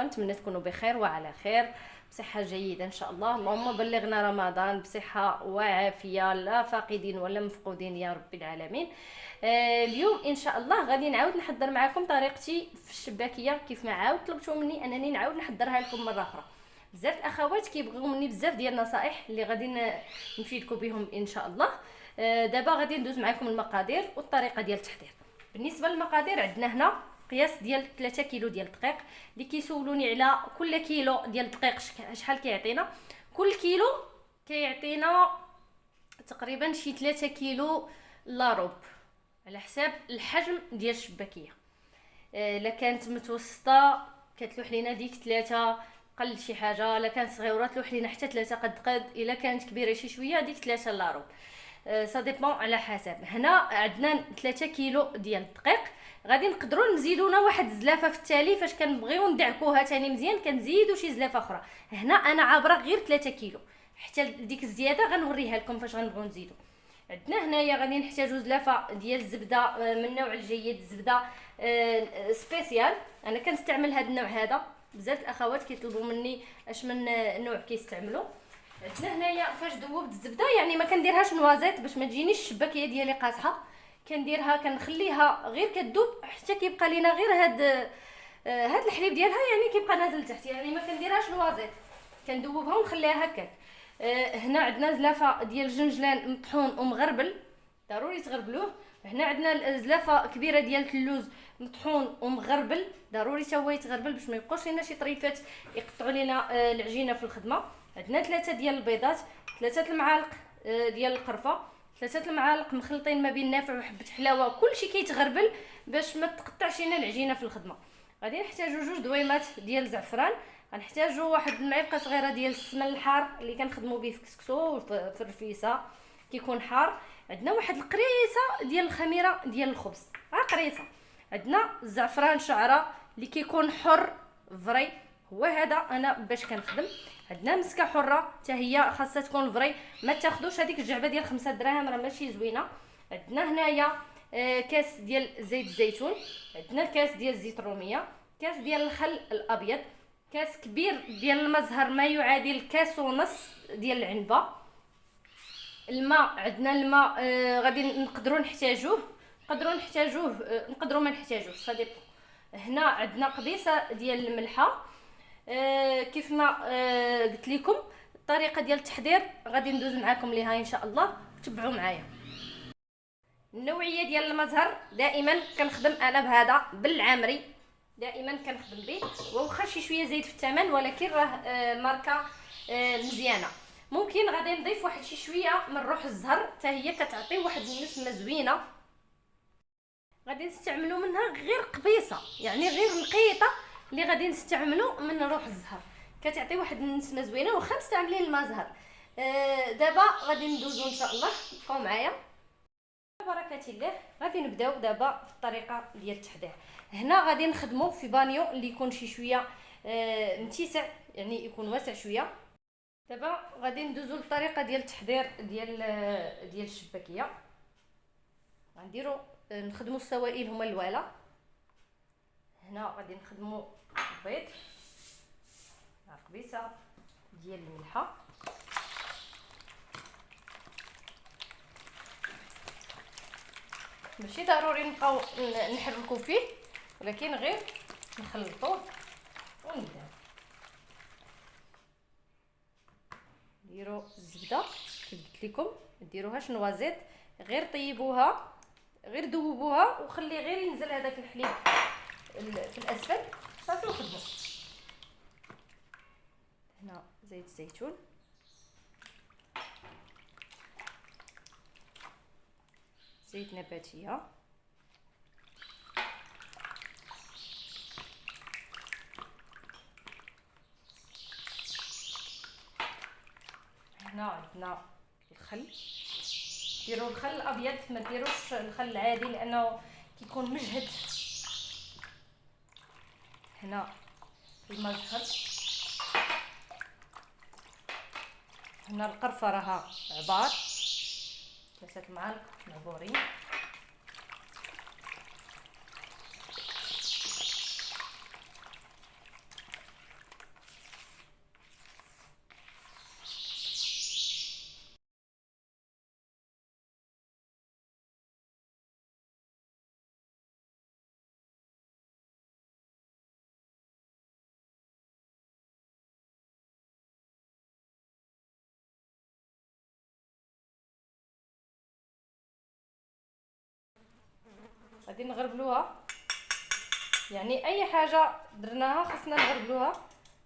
نتمنى تكونوا بخير وعلى خير بصحه جيده ان شاء الله. اللهم بلغنا رمضان بصحه وعافيه، لا فاقدين ولا مفقودين يا رب العالمين. اليوم ان شاء الله غادي نعاود نحضر معكم طريقتي في الشباكيه كيف ما عاود طلبتوا مني انني نعاود نحضرها لكم مره اخرى. بزاف الاخوات كيبغيو مني بزاف ديال النصائح اللي غادي نفيدكم بهم ان شاء الله. دابا غادي ندوز معكم المقادير والطريقه ديال التحضير. بالنسبه للمقادير عندنا هنا قياس ديال 3 كيلو ديال الدقيق. اللي كيسولوني على كل كيلو ديال الدقيق شحال كيعطينا، كل كيلو كيعطينا تقريبا شي 3 كيلو لا ربع على حساب الحجم ديال الشباكيه. الا كانت متوسطه كتلوح لينا ديك 3 قل شي حاجه، الا كانت صغيره تلوح لينا حتى 3 قد، الا كانت كبيره شي شويه ديك 3 لا ربع. سا ديبون على حسب. هنا عندنا 3 كيلو ديال الدقيق، غادي نقدروا نزيدونا واحد الزلافه في التالي فاش كنبغيو ندعكوها تاني مزيان كنزيدوا شي زلافه اخرى. هنا انا عابره غير 3 كيلو، حتى ديك الزياده غنوريها لكم فاش غنبغيو نزيدو. عندنا هنايا غادي نحتاجو زلافه ديال الزبده من النوع الجيد، الزبده سبيسيال. انا كنستعمل هذا النوع هذا، بزاف الاخوات كيطلبوا مني اش من نوع كيستعملوا. عندنا هنايا فاش ذوبت الزبده يعني ما كنديرهاش نوازيط باش ما تجينيش الشباكيه ديالي قاصحه، كنديرها كنخليها غير كتذوب حتى كيبقى لينا غير هاد الحليب ديالها يعني كيبقى نازل تحت، يعني ما كنديرهاش نوازيط، كندوبها ونخليها هكاك. هنا عندنا زلافه ديال الجنجلان مطحون ومغربل، ضروري تغربلوه. هنا عندنا زلافه كبيره ديال اللوز مطحون ومغربل، ضروري حتى هو يتغربل باش ما يبقوش لينا شي طريفات يقطعوا لينا العجينه في الخدمه. عندنا 3 ديال البيضات، 3 المعالق ديال القرفه، 3 المعالق مخلطين ما بين نافع وحبه حلاوه، كلشي كيتغربل باش ما تقطعش لينا العجينه في الخدمه. غادي نحتاجو 2 دويمات ديال الزعفران، غنحتاجو واحد المعلقه صغيره ديال السمن الحار اللي كنخدموا به في كسكسو وفي الرفيسه كيكون حار. عندنا واحد القريصه ديال الخميره ديال الخبز، قريصه. عندنا الزعفران شعره اللي كيكون حر فري، هو هذا انا باش كنخدم. عندنا مسكه حره حتى هي خاصها تكون فري، ما تاخذوش هذيك الجعبه ديال 5 دراهم راه ماشي زوينه. عندنا هنايا كاس ديال زيت الزيتون، عندنا كاس ديال الزيت الروميه، كاس ديال الخل الابيض، كاس كبير ديال المزهر ما يعادل كاس ونص ديال العنبه. الماء عندنا الماء غادي نقدروا نحتاجوه، نقدروا ما نحتاجوش صديق. هنا عندنا قبيصه ديال الملحه. كيف ما قلت لكم الطريقه ديال التحضير غادي ندوز معكم ليها ان شاء الله، تبعوا معايا. النوعيه ديال المزهر دائما كنخدم انا بهذا بالعامري، دائما كنخدم به، واخا شي شويه زايد في الثمن ولكن راه ماركه مزيانه. ممكن غادي نضيف واحد شي شويه من روح الزهر حتى هي كتعطي واحد النسمه زوينه. غادي نستعملوا منها غير قبيصه، يعني غير نقيطه اللي غادي نستعملوا من روح الزهر، كتعطي واحد النسمه زوينه واخا مستعملين المزهر. دابا غادي ندوزو ان شاء الله، بقاو معايا بركه الله. غادي نبداو دابا في الطريقه ديال التحضير. هنا غادي نخدموا في بانيو اللي يكون شي شويه متسع، يعني يكون واسع شويه. دابا غادي ندوزو للطريقه ديال التحضير ديال الشباكيه. غنديروا نخدموا السوائل هما الوالا. هنا غادي نخدموا البيض مع قبيصه ديال الملحه، ماشي ضروري نبقاو نحركوا فيه ولكن غير نخلطوه ونبداو. ديروا الزبده كيف قلت لكم، ديروهاش نوازيط، غير طيبوها، غير ذوبوها وخلي غير ينزل هذاك الحليب في الاسفل صافي وخدموا. هنا زيت الزيتون، زيت نباتيه، هنا عندنا الخل، ديروا الخل الابيض ما ديروش الخل العادي لانه كيكون مجهد. هنا المزهر، هنا القرفه راها عبار 3 المعالق معبورين. غادي نغربلوها، يعني اي حاجه درناها خصنا نغربلوها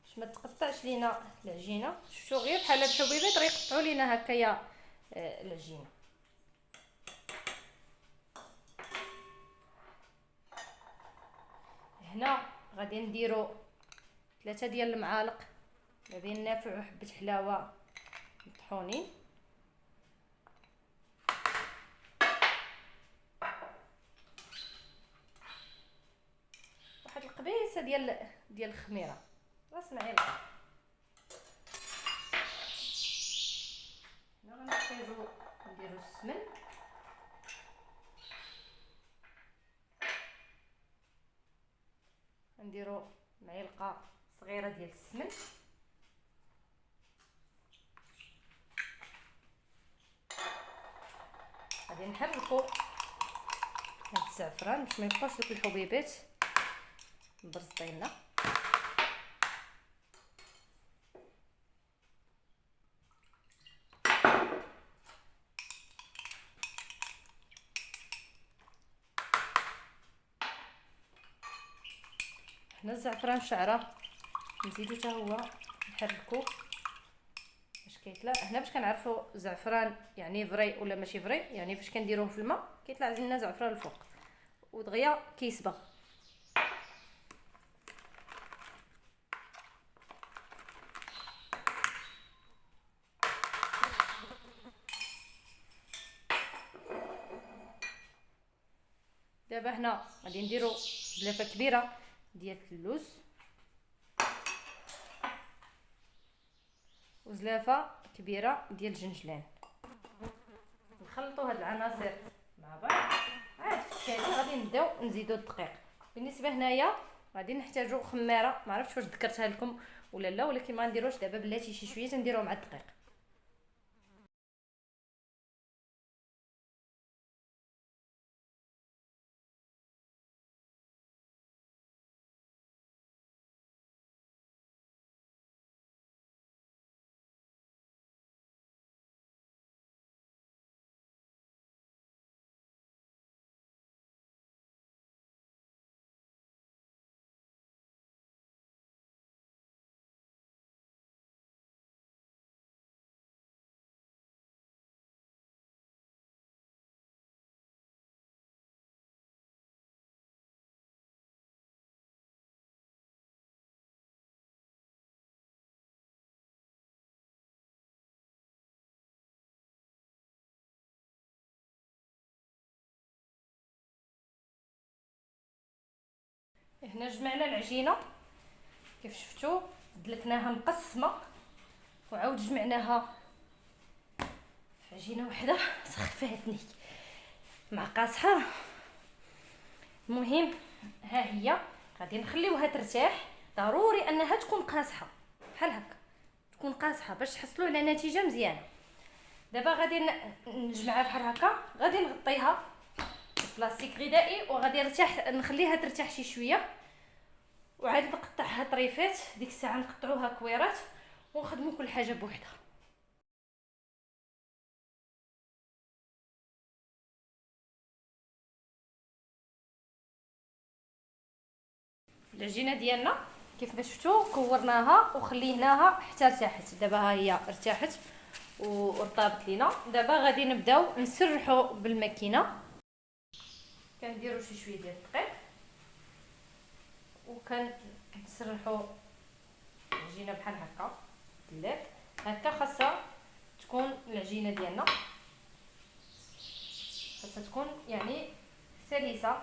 باش ما تقطعش لينا العجينه. شفتوا غير بحال هاد الحبيبات غيقطعوا لينا هكايا العجينه. هنا غادي نديرو 3 ديال المعالق ما بين نافع وحبه حلاوه مطحونين، واحد القبيصه ديال الخميره راس معلقه. هنا غنحتاجو نديرو السمن، نديرو معلقه صغيره ديال السمن، غادي نحركو هاد الزعفران باش ما يبقاوش دوك الحبيبات مبرزطيننا. حنا الزعفران شعره نزيدو حتى هو نحركو باش كيطلع. هنا باش كنعرفوا زعفران يعني فري ولا ماشي فري، يعني فاش كنديروه في الماء كيطلع لنا زعفران الفوق ودغيا كيصبغ. دابا هنا غادي نديرو زلافه كبيره ديال اللوز وزلافه كبيره ديال الجنجلان، نخلطوا هاد العناصر مع بعض. عاد في التالي غادي نبداو نزيدو الدقيق. بالنسبه هنايا غادي نحتاجو خماره، ما عرفتش واش ذكرتها لكم ولا لا، ولكن ما نديروش دابا بلاتي شي شويه تنديروه مع الدقيق. هنا جمعنا العجينه كيف شفتوا، دلكناها مقسمه وعاود جمعناها في عجينه وحده. سخفتني مع قاصحه. المهم ها هي غادي نخليوها ترتاح، ضروري انها تكون قاصحه بحال هكا، تكون قاصحه باش تحصلوا على نتيجه مزيانه. دابا غادي نجمعها بحال هكا، غادي نغطيها بلاستيك غذائي وغادي نخليها ترتاح شي شويه، وعاد نقطعها طريفات. ديك الساعه نقطعوها كويرات ونخدموا كل حاجه بوحدها. العجينه ديالنا كيف ما شفتوا كورناها وخليناها حتى ارتاحت. دابا ها هي ارتاحت وارطابت لينا. دابا غادي نبداو نسرحوا بالماكينه. كنديروا شي شويه ديال الدقيق وكنسرحوا العجينه بحال هكا دلات هكا. خاصها تكون العجينه ديالنا خاصها تكون يعني سلسه.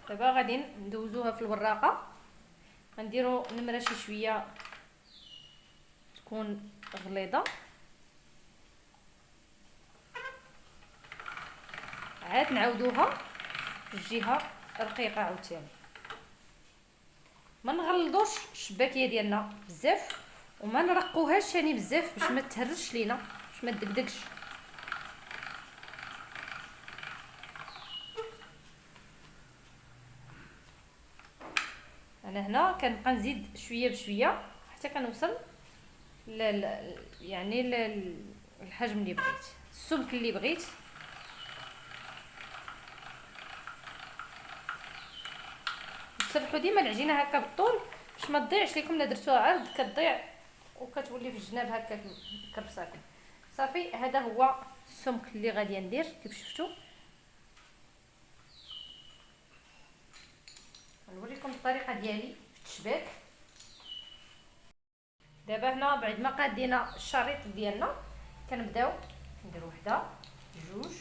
دابا غادي ندوزوها في الوراقه، غنديروا نمره شي شويه تكون غليظه، عاد نعاودوها الجهه رقيقه عاوتاني. ما نغلظوش الشباكيه ديالنا بزاف وما نرقوهاش ثاني بزاف باش ما تهرش لينا، باش ما تدقدقش. انا هنا كنبقى نزيد شويه بشويه حتى كنوصل يعني الحجم اللي بغيت، السمك اللي بغيت. تصلحوا ديما العجينه هكا بالطول باش ما تضيعش لكم. الا درتوها عرض كتضيع وكتولي في الجناب هكا كرفساكم. صافي، هذا هو السمك اللي غادي ندير كيف شفتوا. نوريكم الطريقه ديالي في التشباك. دابا هنا بعد ما قادينا الشريط ديالنا كنبداو نديرو وحده، جوج،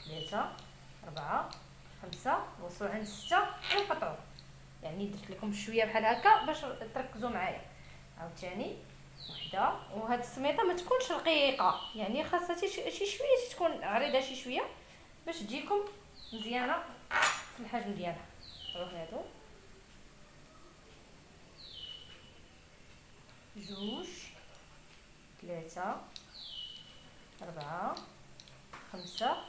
ثلاثه، اربعه، خمسه، نوصلوا عند سته ونقطعوا. يعني درت لكم شويه بحال هكا باش تركزوا معايا. عاوتاني وحده، وهاد السميطه ما تكونش رقيقه، يعني خاصها شي شويه تكون عريضه شي شويه باش تجيكم مزيانه في الحجم ديالها. هادو جوج، ثلاثة، أربعة، خمسة،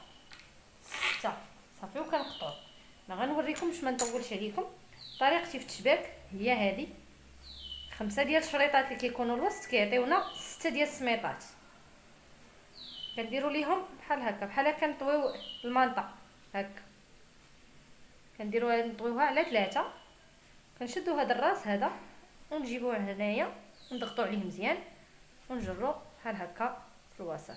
ستة. صافي، وكنقطعو. ما غنوريكم باش ما نطولش عليكم. طريقتي في التشباك هي هذه: 5 ديال الشريطات اللي كيكونوا الوسط كيعطيونا 6 ديال السميطات. كنديروا ليهم بحال هكا، بحال هكا نطويو المنطقه هكا، كنديروها نطويوها على 3. كنشدوا هذا الراس هذا ونجيبوه هنايا ونضغطوا عليه مزيان ونجرو بحال هكا في الوسط.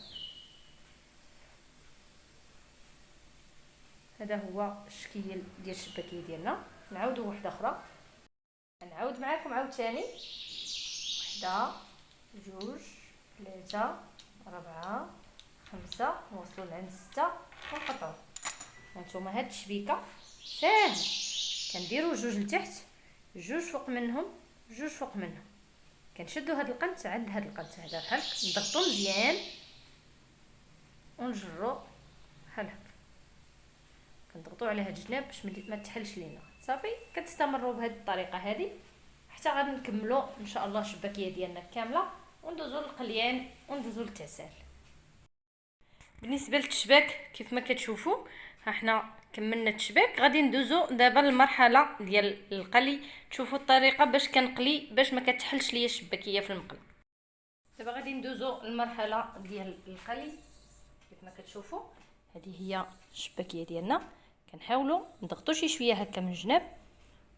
هذا هو الشكل ديال الشباكيه ديالنا. نعاودوا وحده اخرى، نعاود معكم عاوتاني: وحده، جوج، ثلاثه، أربعة، خمسة، نوصلوا لعند ستة ونقطعوا. هانتوما هاد التشبيكه ساهل، كنديروا جوج لتحت، جوج فوق منهم، جوج فوق منهم. كنشدوا هاد القنت عند هاد القنت هذا بحال هكا، نضغطوا مزيان ونجروا بحال هكا، كنضغطوا على هاد الجناب باش ما تحلش لينا. صافي، كتستمروا بهذه الطريقه هذه حتى غادي نكملوا ان شاء الله الشباكيه ديالنا كامله وندوزوا للقليان وندوزوا للتسال. بالنسبه للتشباك كيف ما كتشوفوا، ها حنا كملنا التشباك. غادي ندوزو دابا للمرحله ديال القلي. تشوفوا الطريقه باش كنقلي باش ما كتحلش ليا الشباكيه في المقله. دابا غادي ندوزو للمرحله ديال القلي. كيف ما كتشوفوا هذه هي الشباكيه ديالنا. كنحاولوا نضغطوا شي شويه هكا من الجناب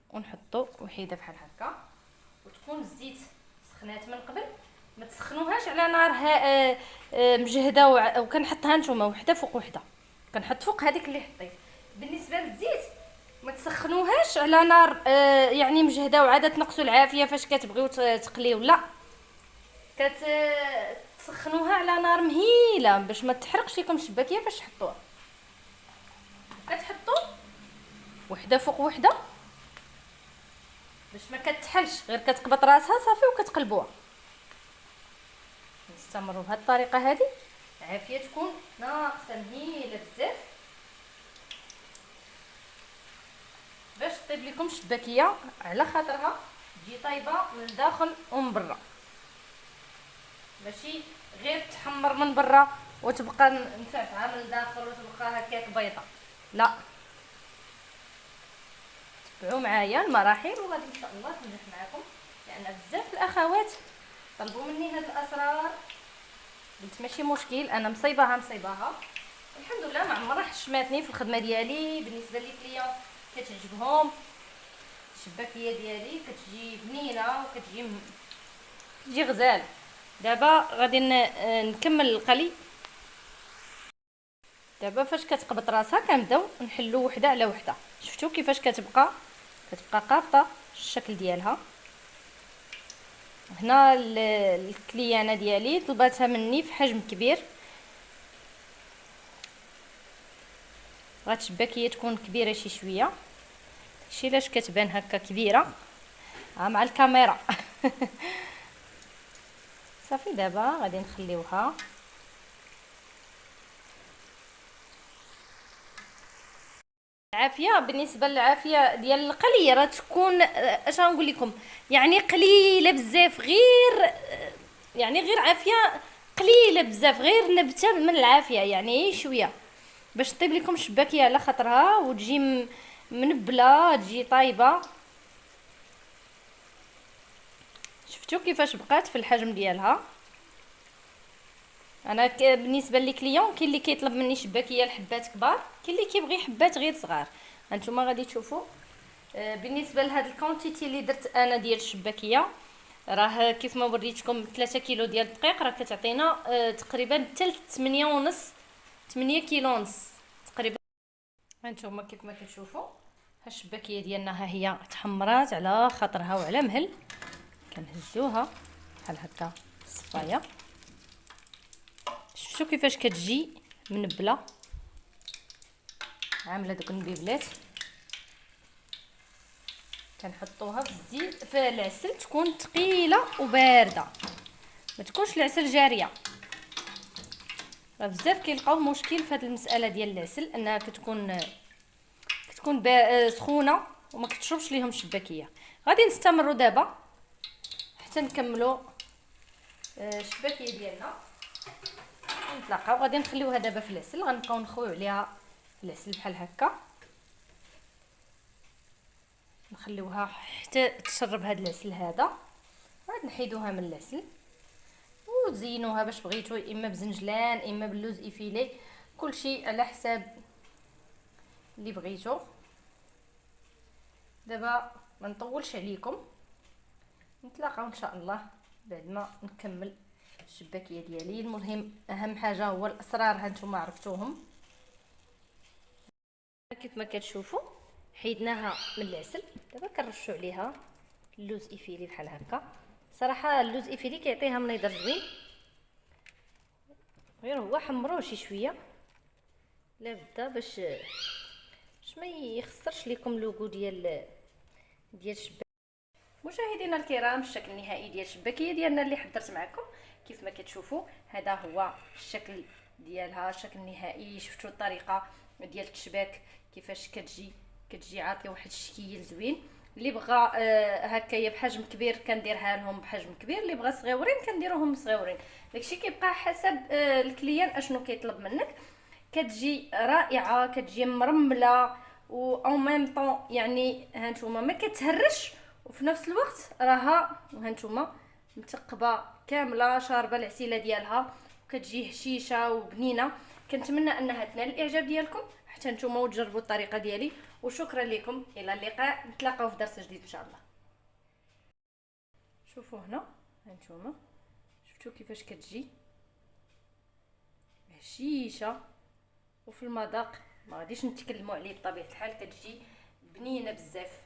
ونحطوا وحيده بحال هكا، وتكون الزيت سخنات من قبل. ما تسخنوهاش على نار مجهده وكنحطها نتوما وحده فوق وحده. كنحط فوق هذيك اللي حطيت. بالنسبه للزيت ما تسخنوهاش على نار يعني مجهده وعاد تنقصوا العافيه فاش كتبغيو تقليو. لا، كتسخنوها على نار مهيله باش ما تحرقش لكم الشباكيه فاش تحطوها. كتحطوا وحده فوق وحده باش ما كتحلش، غير كتقبط راسها صافي وكتقلبوها. نستمروا بهذه الطريقه هذه. العافيه تكون ناقصه مهيله بزاف باش طيب لكم الشباكيه على خاطرها تجي طايبه من الداخل ومن برا، ماشي غير تحمر من برا وتبقى مفعفعه من الداخل وتبقى هكاك بيضه. لا، تبعوا معايا المراحل وغادي ان شاء الله تنجح معكم، لان بزاف الاخوات طلبوا مني هاد الاسرار. قلت ماشي مشكل، انا مصيباها الحمد لله. ما عمرها حشماتني في الخدمه ديالي. بالنسبه لي كليون كتعجبهم الشباكيه ديالي، كتجي بنينه وكتجي غزال. دابا غادي نكمل القلي. دابا فاش كتقبط راسها كنبداو نحلو وحده على وحده. شفتوا كيفاش كتبقى قابطه الشكل ديالها. هنا الكليانه ديالي طلباتها مني في حجم كبير. غاد الشباكيه تكون كبيره شي شويه، شي لاش كتبان هكا كبيره مع الكاميرا. صافي، دابا غادي نخليوها. العافيه، بالنسبه للعافيه ديال القلي راه تكون اش غنقول لكم، يعني قليله بزاف، غير عافيه قليله بزاف، غير نبته من العافيه، يعني شويه باش طيب لكم الشباكيه على خاطرها وتجي منبله، تجي طايبه. شفتوا كيفاش بقات في الحجم ديالها. انا بالنسبه لي كليون كاين اللي كيطلب مني شباكيه الحبات كبار، كاين اللي كيبغي حبات غير صغار. هانتوما غادي تشوفوا بالنسبه لهاد الكونتيتي اللي درت انا ديال الشباكيه، راه كيف ما وريتكم 3 كيلو ديال الدقيق راه كتعطينا تقريبا حتى 8 ونص 8 كيلو ونص تقريبا. هانتوما كيف ما كتشوفوا ها الشباكيه ديالنا ها هي تحمرات على خاطرها وعلى مهل. كنهزوها بحال هكا الصفايه. شفتوا كيفاش كتجي منبله عامله دوك النبيبلات. كنحطوها في الزيت في العسل، تكون ثقيله وبارده، ما تكونش العسل جاريه. راه بزاف كيلقاو مشكل في هذه المساله ديال العسل، انها كتكون سخونه وما كتشربش ليهم الشباكيه. غادي نستمروا دابا حتى نكملوا الشباكيه ديالنا. نتلاقاو غادي نخليوها دابا في العسل، غنبقاو نخويو عليها العسل بحال هكا، نخليوها حتى تشرب هذا العسل هذا. عاد نحيدوها من العسل وتزينوها باش بغيتو، اما بزنجلان اما باللوز ايفيلي، كلشي على حساب اللي بغيتو. دابا ما نطولش عليكم، نتلاقاو ان شاء الله بعد ما نكمل الشباكيه ديالي. المهم اهم حاجه هو الاسرار، هانتوما عرفتوهم. كيف ما كتشوفوا حيدناها من العسل، دابا كنرشوا عليها اللوز ايفيلي بحال هكا. صراحه اللوز ايفيلي كيعطيها منظر زوين، غير هو حمروه شي شويه لا بدا باش ما يخسرش لكم لوغو ديال الشباك. مشاهدينا الكرام، الشكل النهائي ديال الشباكيه ديالنا اللي حضرت معكم كيف ما كتشوفوا، هذا هو الشكل ديالها، الشكل النهائي. شفتوا الطريقه ديال التشباك كيفاش كتجي عاطيه واحد الشكل زوين. اللي بغى هكايا بحجم كبير كنديرها لهم بحجم كبير، اللي بغى صغيورين كنديروهم صغيورين. داكشي كيبقى حسب الكليان اشنو كيطلب منك. كتجي رائعه، كتجي مرمله و اون ميم طون، يعني هانتوما ما كتهرش، وفي نفس الوقت راها هانتوما متقبه كامله شاربه العسيله ديالها، وكتجي هشيشه وبنينه. كنتمنى انها تنال الاعجاب ديالكم حتى نتوما وتجربوا الطريقه ديالي. وشكرا لكم، الى اللقاء، نتلاقاو في درس جديد ان شاء الله. شوفوا هنا هانتوما، شفتوا كيفاش كتجي هشيشه، وفي المذاق ما غاديش نتكلموا عليه بطبيعه الحال، كتجي بنينه بزاف.